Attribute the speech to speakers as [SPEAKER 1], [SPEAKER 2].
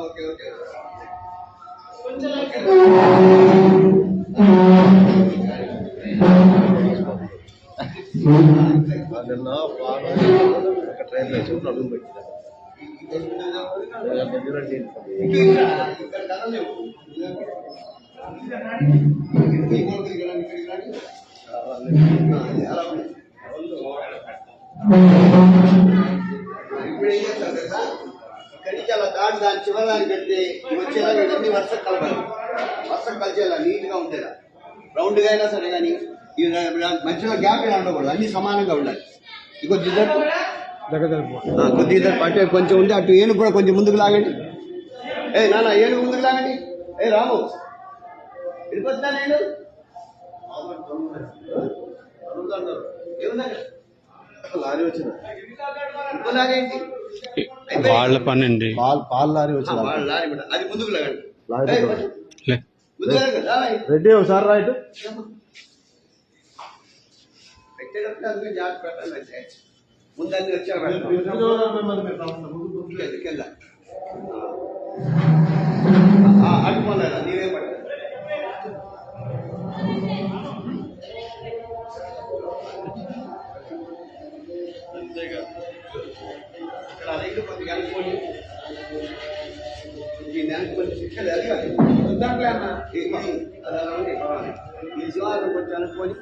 [SPEAKER 1] Okay okay నిన్న train వేసి అడుగు పెట్టిన కడిచాల దాటి దాని చివరిదాన్ని పెడితే వచ్చేలా ఇవన్నీ వర్షం కలపాలి. వర్షం కలిసేలా నీట్గా ఉండేలా రౌండ్గా అయినా సరే కానీ మధ్యలో గ్యాప్ అయినా ఉండకూడదు, అన్ని సమానంగా ఉండాలి. ఇగో కొద్దిగా అటు కొంచెం ఉంది, అటు ఏనుగు కూడా కొంచెం ముందుకు లాగండి. నాన్న ఏనుగు ముందుకు లాగండి. రాము వెళ్ళిపోతున్నా నేను లారీ వచ్చిన
[SPEAKER 2] వాళ్ళ పని అండి.
[SPEAKER 1] పాలు లారీ వచ్చిన అది ముందుకు లాగండి. రెడ్డి ఒకసారి రైట్ పెట్టేటప్పుడు అందుకే జాగ్రత్త పెట్టాలి. ముందు అన్ని వచ్చారు కింద అడ్డుకోలే నీవే పడ ఇక్కడ రైలు కొద్దిగా అనుకోండి. ఈ నెలకు కొంచెం శిక్షలు అడిగాలి దాంట్లో అన్న ఈ శివారు కొంచెం అనుకోని